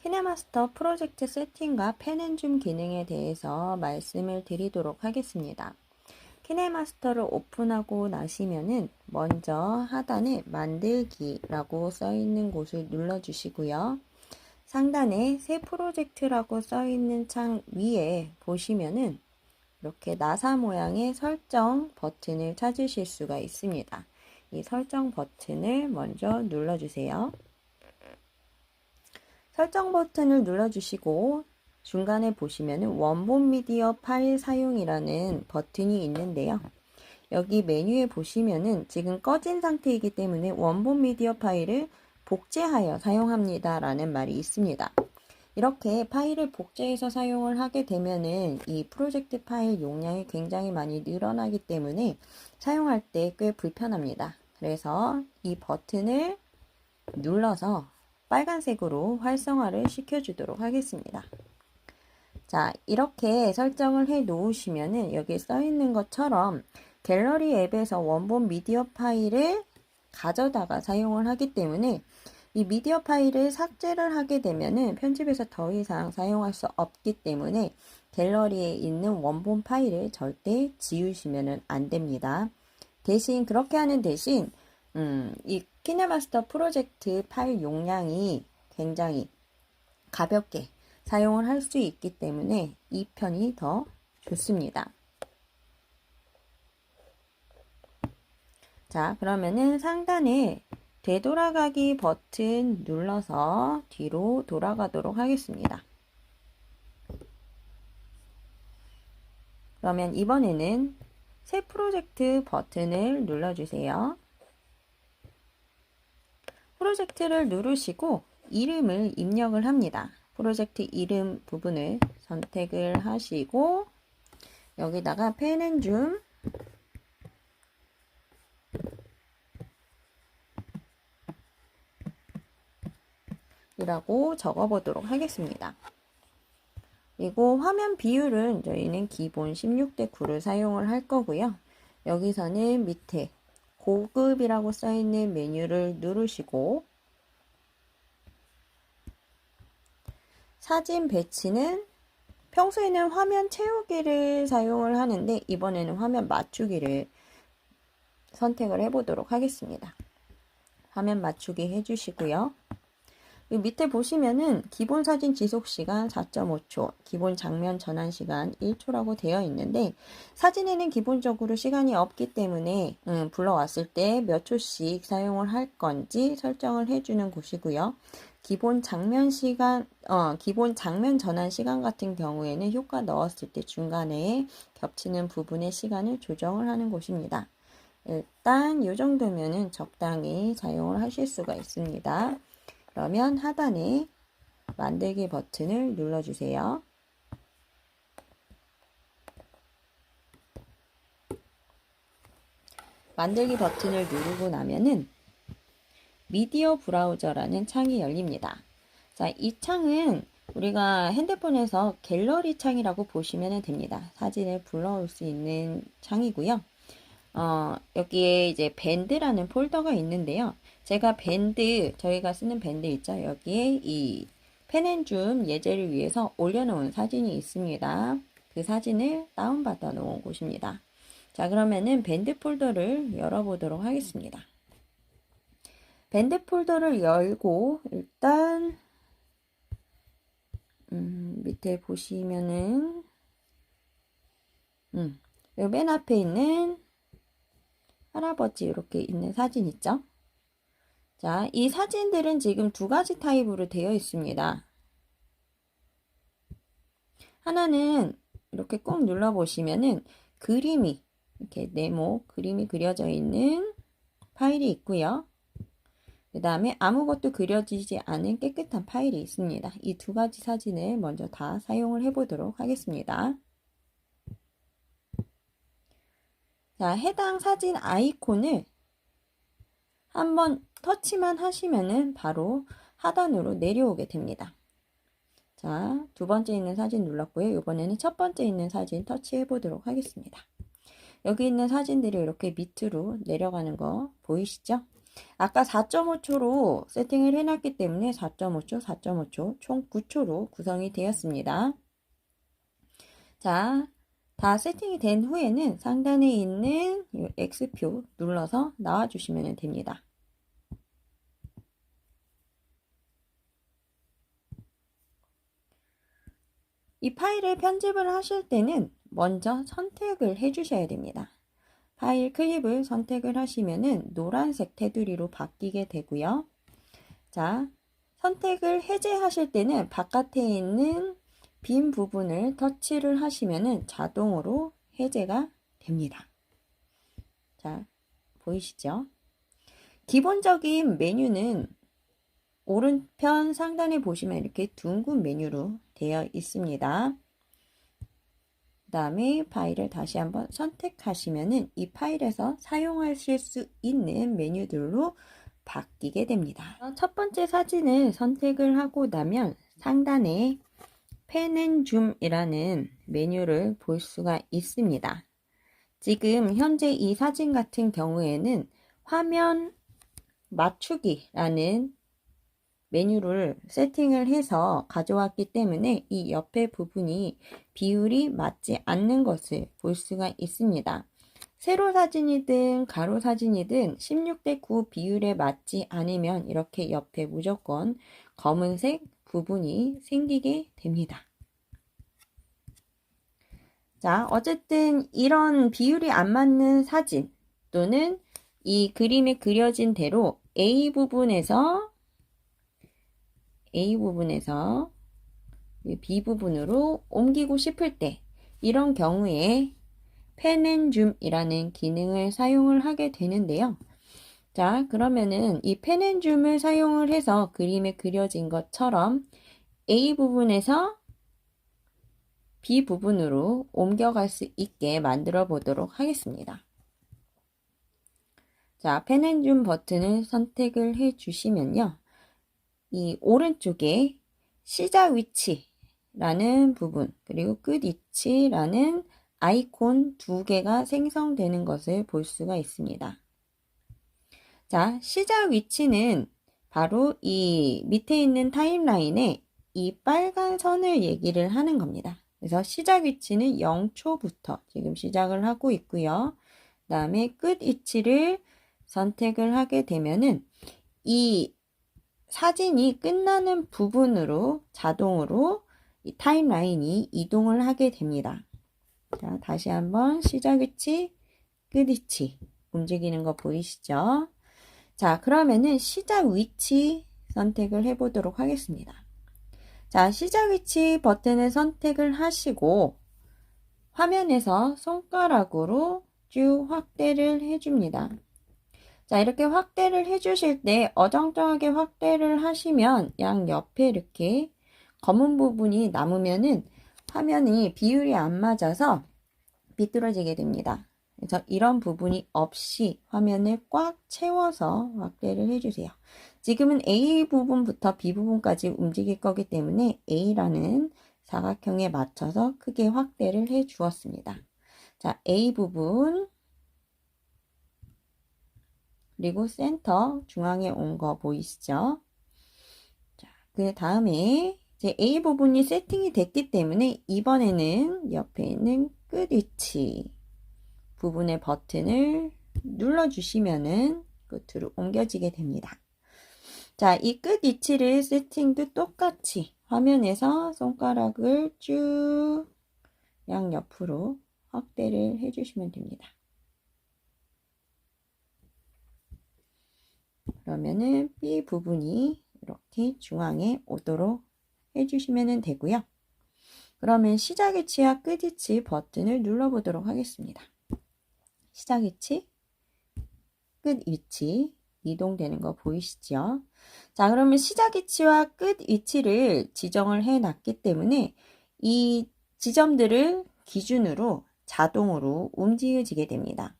키네마스터 프로젝트 세팅과 펜앤줌 기능에 대해서 말씀을 드리도록 하겠습니다. 키네마스터를 오픈하고 나시면은 먼저 하단에 만들기라고 써 있는 곳을 눌러 주시고요. 상단에 새 프로젝트라고 써 있는 창 위에 보시면은 이렇게 나사 모양의 설정 버튼을 찾으실 수가 있습니다. 이 설정 버튼을 먼저 눌러 주세요. 설정 버튼을 눌러주시고 중간에 보시면 원본 미디어 파일 사용이라는 버튼이 있는데요. 여기 메뉴에 보시면은 지금 꺼진 상태이기 때문에 원본 미디어 파일을 복제하여 사용합니다 라는 말이 있습니다. 이렇게 파일을 복제해서 사용을 하게 되면은 이 프로젝트 파일 용량이 굉장히 많이 늘어나기 때문에 사용할 때 꽤 불편합니다. 그래서 이 버튼을 눌러서 빨간색으로 활성화를 시켜주도록 하겠습니다. 자, 이렇게 설정을 해 놓으시면은 여기 써 있는 것처럼 갤러리 앱에서 원본 미디어 파일을 가져다가 사용을 하기 때문에 이 미디어 파일을 삭제를 하게 되면은 편집에서 더 이상 사용할 수 없기 때문에 갤러리에 있는 원본 파일을 절대 지우시면 안 됩니다. 대신 그렇게 하는 대신 이 키네마스터 프로젝트 파일 용량이 굉장히 가볍게 사용을 할 수 있기 때문에 이 편이 더 좋습니다. 자, 그러면은 상단에 되돌아가기 버튼 눌러서 뒤로 돌아가도록 하겠습니다. 그러면 이번에는 새 프로젝트 버튼을 눌러주세요. 프로젝트를 누르시고 이름을 입력을 합니다. 프로젝트 이름 부분을 선택을 하시고 여기다가 펜앤줌 이라고 적어보도록 하겠습니다. 그리고 화면 비율은 저희는 기본 16대 9를 사용을 할 거고요. 여기서는 밑에 고급이라고 써있는 메뉴를 누르시고 사진 배치는 평소에는 화면 채우기를 사용을 하는데 이번에는 화면 맞추기를 선택을 해보도록 하겠습니다. 화면 맞추기 해주시고요. 밑에 보시면은 기본 사진 지속 시간 4.5초, 기본 장면 전환 시간 1초라고 되어 있는데 사진에는 기본적으로 시간이 없기 때문에 불러왔을 때 몇 초씩 사용을 할 건지 설정을 해주는 곳이고요. 기본 장면 전환 시간 같은 경우에는 효과 넣었을 때 중간에 겹치는 부분의 시간을 조정을 하는 곳입니다. 일단 이 정도면은 적당히 사용을 하실 수가 있습니다. 그러면 하단에 만들기 버튼을 눌러주세요. 만들기 버튼을 누르고 나면은 미디어 브라우저라는 창이 열립니다. 자, 이 창은 우리가 핸드폰에서 갤러리 창이라고 보시면 됩니다. 사진을 불러올 수 있는 창이고요. 여기에 이제 밴드라는 폴더가 있는데요. 제가 저희가 쓰는 밴드 있죠? 여기에 이 펜앤줌 예제를 위해서 올려놓은 사진이 있습니다. 그 사진을 다운받아 놓은 곳입니다. 자, 그러면은 밴드 폴더를 열어보도록 하겠습니다. 밴드 폴더를 열고 일단 밑에 보시면은 요 맨 앞에 있는 할아버지 이렇게 있는 사진 있죠? 자, 이 사진들은 지금 두 가지 타입으로 되어 있습니다. 하나는 이렇게 꾹 눌러보시면은 그림이 이렇게 네모 그림이 그려져 있는 파일이 있고요. 그 다음에 아무것도 그려지지 않은 깨끗한 파일이 있습니다. 이 두 가지 사진을 먼저 다 사용을 해보도록 하겠습니다. 자, 해당 사진 아이콘을 한번 터치만 하시면은 바로 하단으로 내려오게 됩니다. 자, 두 번째 있는 사진 눌렀고요. 이번에는 첫 번째 있는 사진 터치해 보도록 하겠습니다. 여기 있는 사진들이 이렇게 밑으로 내려가는 거 보이시죠? 아까 4.5초로 세팅을 해놨기 때문에 4.5초, 4.5초, 총 9초로 구성이 되었습니다. 자, 다 세팅이 된 후에는 상단에 있는 이 X표 눌러서 나와주시면 됩니다. 이 파일을 편집을 하실 때는 먼저 선택을 해 주셔야 됩니다. 파일 클립을 선택을 하시면은 노란색 테두리로 바뀌게 되고요. 자, 선택을 해제하실 때는 바깥에 있는 빈 부분을 터치를 하시면은 자동으로 해제가 됩니다. 자, 보이시죠? 기본적인 메뉴는 오른편 상단에 보시면 이렇게 둥근 메뉴로 되어 있습니다. 그 다음에 파일을 다시 한번 선택하시면은 이 파일에서 사용하실 수 있는 메뉴들로 바뀌게 됩니다. 첫 번째 사진을 선택을 하고 나면 상단에 펜 앤 줌이라는 메뉴를 볼 수가 있습니다. 지금 현재 이 사진 같은 경우에는 화면 맞추기라는 메뉴를 세팅을 해서 가져왔기 때문에 이 옆에 부분이 비율이 맞지 않는 것을 볼 수가 있습니다. 세로 사진이든 가로 사진이든 16:9 비율에 맞지 않으면 이렇게 옆에 무조건 검은색 부분이 생기게 됩니다. 자, 어쨌든 이런 비율이 안 맞는 사진 또는 이 그림에 그려진 대로 A 부분에서 B 부분으로 옮기고 싶을 때 이런 경우에 펜 앤 줌이라는 기능을 사용을 하게 되는데요. 자, 그러면은 이 펜 앤 줌을 사용을 해서 그림에 그려진 것처럼 A 부분에서 B 부분으로 옮겨갈 수 있게 만들어 보도록 하겠습니다. 자, 펜 앤 줌 버튼을 선택을 해 주시면요. 이 오른쪽에 시작 위치라는 부분 그리고 끝 위치라는 아이콘 두 개가 생성되는 것을 볼 수가 있습니다. 자, 시작 위치는 바로 이 밑에 있는 타임라인에 이 빨간 선을 얘기를 하는 겁니다. 그래서 시작 위치는 0초부터 지금 시작을 하고 있고요. 그 다음에 끝 위치를 선택을 하게 되면은 이 사진이 끝나는 부분으로 자동으로 이 타임라인이 이동을 하게 됩니다. 자, 다시 한번 시작 위치, 끝 위치 움직이는 거 보이시죠? 자, 그러면은 시작 위치 선택을 해보도록 하겠습니다. 자, 시작 위치 버튼을 선택을 하시고 화면에서 손가락으로 쭉 확대를 해줍니다. 자, 이렇게 확대를 해주실 때 어정쩡하게 확대를 하시면 양 옆에 이렇게 검은 부분이 남으면은 화면이 비율이 안 맞아서 비뚤어지게 됩니다. 그래서 이런 부분이 없이 화면을 꽉 채워서 확대를 해주세요. 지금은 A 부분부터 B 부분까지 움직일 거기 때문에 A라는 사각형에 맞춰서 크게 확대를 해 주었습니다. 자, A 부분 그리고 센터 중앙에 온 거 보이시죠? 자, 그 다음에 이제 A 부분이 세팅이 됐기 때문에 이번에는 옆에 있는 끝 위치 부분의 버튼을 눌러주시면은 끝으로 옮겨지게 됩니다. 자, 이 끝 위치를 세팅도 똑같이 화면에서 손가락을 쭉 양옆으로 확대를 해주시면 됩니다. 그러면은 B 부분이 이렇게 중앙에 오도록 해주시면 되고요. 그러면 시작 위치와 끝 위치 버튼을 눌러보도록 하겠습니다. 시작 위치, 끝 위치 이동되는 거 보이시죠? 자, 그러면 시작 위치와 끝 위치를 지정을 해 놨기 때문에 이 지점들을 기준으로 자동으로 움직여지게 됩니다.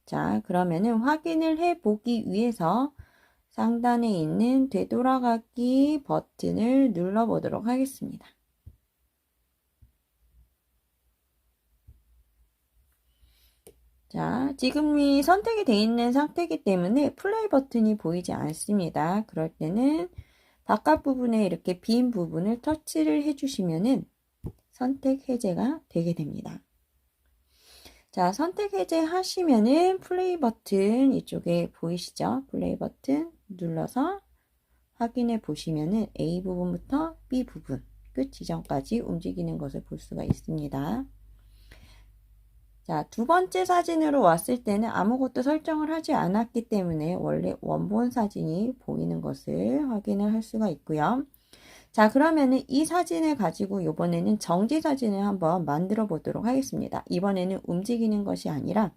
자, 그러면은 확인을 해 보기 위해서 상단에 있는 되돌아가기 버튼을 눌러 보도록 하겠습니다. 자, 지금이 선택이 되어 있는 상태이기 때문에 플레이 버튼이 보이지 않습니다. 그럴 때는 바깥 부분에 이렇게 빈 부분을 터치를 해주시면은 선택 해제가 되게 됩니다. 자, 선택 해제 하시면은 플레이 버튼 이쪽에 보이시죠? 플레이 버튼 눌러서 확인해 보시면은 A 부분부터 B 부분 끝 지점까지 움직이는 것을 볼 수가 있습니다. 자, 두 번째 사진으로 왔을 때는 아무것도 설정을 하지 않았기 때문에 원래 원본 사진이 보이는 것을 확인을 할 수가 있고요. 자, 그러면은 이 사진을 가지고 이번에는 정지 사진을 한번 만들어 보도록 하겠습니다. 이번에는 움직이는 것이 아니라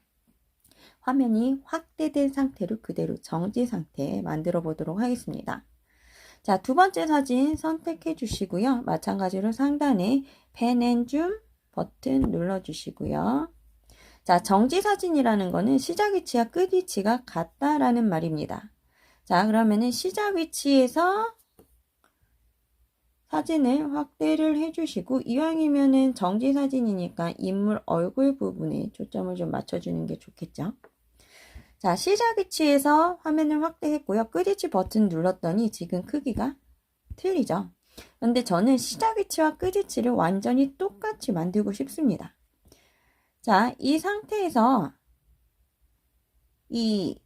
화면이 확대된 상태로 그대로 정지 상태 만들어 보도록 하겠습니다. 자, 두 번째 사진 선택해 주시고요. 마찬가지로 상단에 펜 앤 줌 버튼 눌러 주시고요. 자, 정지 사진이라는 거는 시작 위치와 끝 위치가 같다라는 말입니다. 자, 그러면은 시작 위치에서 사진을 확대를 해주시고, 이왕이면은 정지 사진이니까 인물 얼굴 부분에 초점을 좀 맞춰주는 게 좋겠죠. 자, 시작 위치에서 화면을 확대했고요. 끝 위치 버튼 눌렀더니 지금 크기가 틀리죠. 그런데 저는 시작 위치와 끝 위치를 완전히 똑같이 만들고 싶습니다. 자, 이 상태에서 이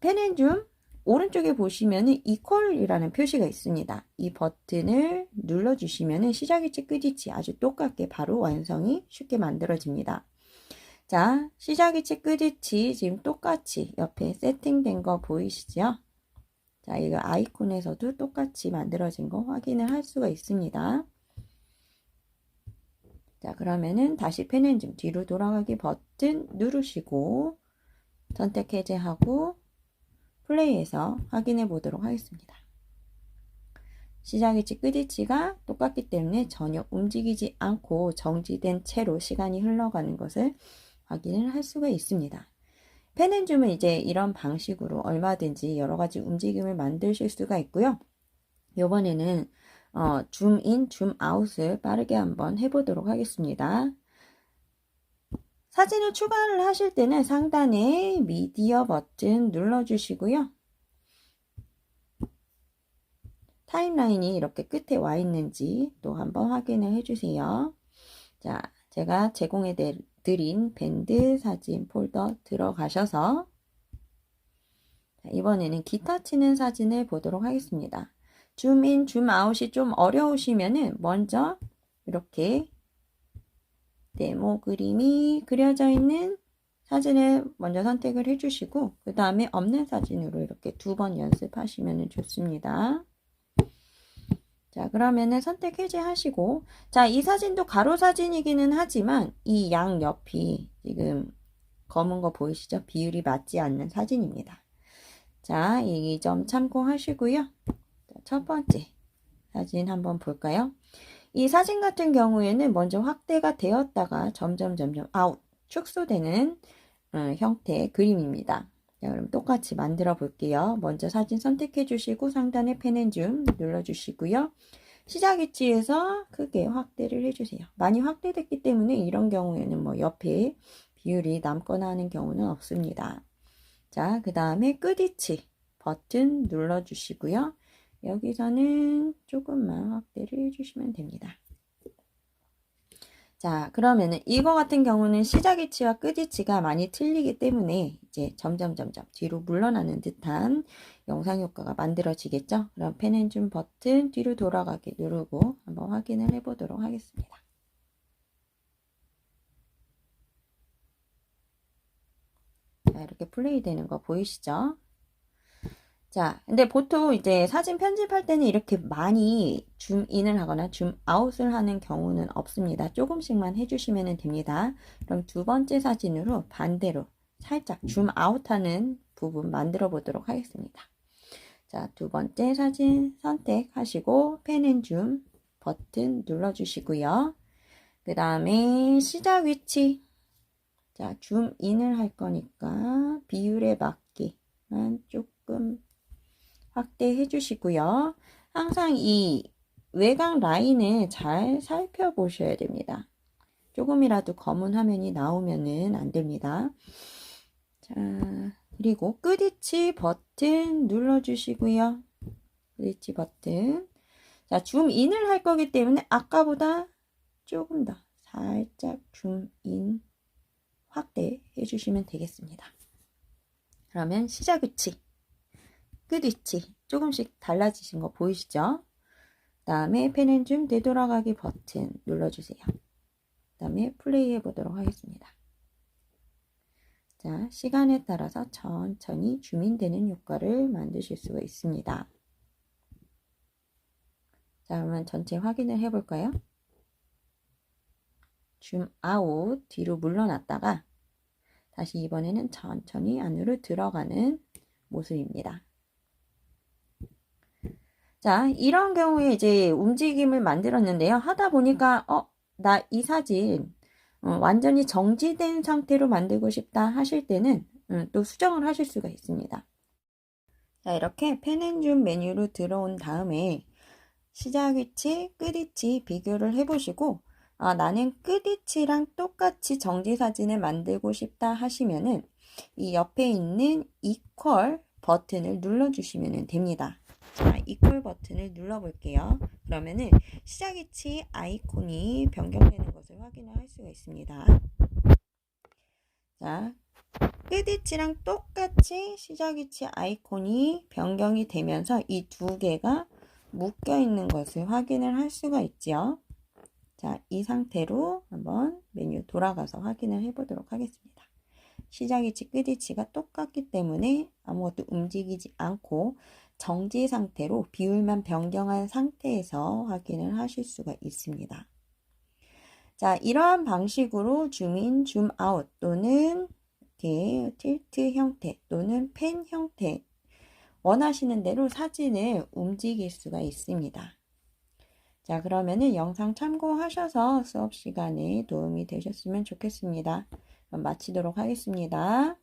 펜앤줌 오른쪽에 보시면은 이퀄이라는 표시가 있습니다. 이 버튼을 눌러주시면은 시작 위치, 끝 위치 아주 똑같게 바로 완성이 쉽게 만들어집니다. 자, 시작 위치, 끝 위치 지금 똑같이 옆에 세팅된 거 보이시죠? 자, 이거 아이콘에서도 똑같이 만들어진 거 확인을 할 수가 있습니다. 자, 그러면은 다시 펜앤줌 뒤로 돌아가기 버튼 누르시고 선택 해제하고 플레이해서 확인해 보도록 하겠습니다. 시작 위치, 끝 위치가 똑같기 때문에 전혀 움직이지 않고 정지된 채로 시간이 흘러가는 것을 확인을 할 수가 있습니다. 펜앤줌은 이제 이런 방식으로 얼마든지 여러 가지 움직임을 만드실 수가 있고요. 이번에는 줌인, 줌아웃을 빠르게 한번 해보도록 하겠습니다. 사진을 추가를 하실 때는 상단에 미디어 버튼 눌러주시고요. 타임라인이 이렇게 끝에 와 있는지 또 한번 확인을 해주세요. 자, 제가 제공해 드린 밴드 사진 폴더 들어가셔서 이번에는 기타 치는 사진을 보도록 하겠습니다. 줌인, 줌아웃이 좀 어려우시면은 먼저 이렇게 네모 그림이 그려져 있는 사진을 먼저 선택을 해주시고 그 다음에 없는 사진으로 이렇게 두 번 연습하시면 좋습니다. 자, 그러면은 선택 해제하시고, 자, 이 사진도 가로 사진이기는 하지만 이 양 옆이 지금 검은 거 보이시죠? 비율이 맞지 않는 사진입니다. 자, 이 점 참고하시고요. 첫 번째 사진 한번 볼까요? 이 사진 같은 경우에는 먼저 확대가 되었다가 점점 아웃, 축소되는 형태의 그림입니다. 자, 그럼 똑같이 만들어 볼게요. 먼저 사진 선택해 주시고 상단에 펜앤줌 눌러 주시고요. 시작 위치에서 크게 확대를 해주세요. 많이 확대됐기 때문에 이런 경우에는 뭐 옆에 비율이 남거나 하는 경우는 없습니다. 자, 그 다음에 끝 위치 버튼 눌러 주시고요. 여기서는 조금만 확대를 해주시면 됩니다. 자, 그러면은 이거 같은 경우는 시작 위치와 끝 위치가 많이 틀리기 때문에 이제 점점 뒤로 물러나는 듯한 영상 효과가 만들어지겠죠? 그럼 펜앤줌 버튼 뒤로 돌아가게 누르고 한번 확인을 해보도록 하겠습니다. 자, 이렇게 플레이 되는 거 보이시죠? 자, 근데 보통 이제 사진 편집할 때는 이렇게 많이 줌인을 하거나 줌아웃을 하는 경우는 없습니다. 조금씩만 해주시면 됩니다. 그럼 두 번째 사진으로 반대로 살짝 줌아웃하는 부분 만들어 보도록 하겠습니다. 자, 두 번째 사진 선택하시고 펜앤줌 버튼 눌러주시고요. 그 다음에 시작 위치, 자, 줌인을 할 거니까 비율에 맞게만 조금 확대해 주시고요. 항상 이 외곽 라인을 잘 살펴보셔야 됩니다. 조금이라도 검은 화면이 나오면은 안 됩니다. 자, 그리고 끝이치 버튼 눌러주시고요. 끝이치 버튼. 자, 줌인을 할 거기 때문에 아까보다 조금 더 살짝 줌인 확대해 주시면 되겠습니다. 그러면 시작 위치, 끝 위치 조금씩 달라지신 거 보이시죠? 그 다음에 펜앤줌 되돌아가기 버튼 눌러주세요. 그 다음에 플레이 해보도록 하겠습니다. 자, 시간에 따라서 천천히 줌인되는 효과를 만드실 수가 있습니다. 자, 그러면 전체 확인을 해볼까요? 줌 아웃, 뒤로 물러났다가 다시 이번에는 천천히 안으로 들어가는 모습입니다. 자, 이런 경우에 이제 움직임을 만들었는데요. 하다 보니까 나 이 사진 완전히 정지된 상태로 만들고 싶다 하실 때는 또 수정을 하실 수가 있습니다. 자, 이렇게 펜앤줌 메뉴로 들어온 다음에 시작 위치, 끝 위치 비교를 해보시고 나는 끝 위치랑 똑같이 정지 사진을 만들고 싶다 하시면은 이 옆에 있는 이퀄 버튼을 눌러주시면 됩니다. 자, 이퀄 버튼을 눌러볼게요. 그러면은 시작 위치 아이콘이 변경되는 것을 확인을 할 수가 있습니다. 자, 끝 위치랑 똑같이 시작 위치 아이콘이 변경이 되면서 이 두 개가 묶여 있는 것을 확인을 할 수가 있죠. 자, 이 상태로 한번 메뉴 돌아가서 확인을 해 보도록 하겠습니다. 시작 위치, 끝 위치가 똑같기 때문에 아무것도 움직이지 않고 정지 상태로 비율만 변경한 상태에서 확인을 하실 수가 있습니다. 자, 이러한 방식으로 줌인, 줌아웃 또는 이렇게 틸트 형태 또는 펜 형태 원하시는 대로 사진을 움직일 수가 있습니다. 자, 그러면은 영상 참고하셔서 수업 시간에 도움이 되셨으면 좋겠습니다. 그럼 마치도록 하겠습니다.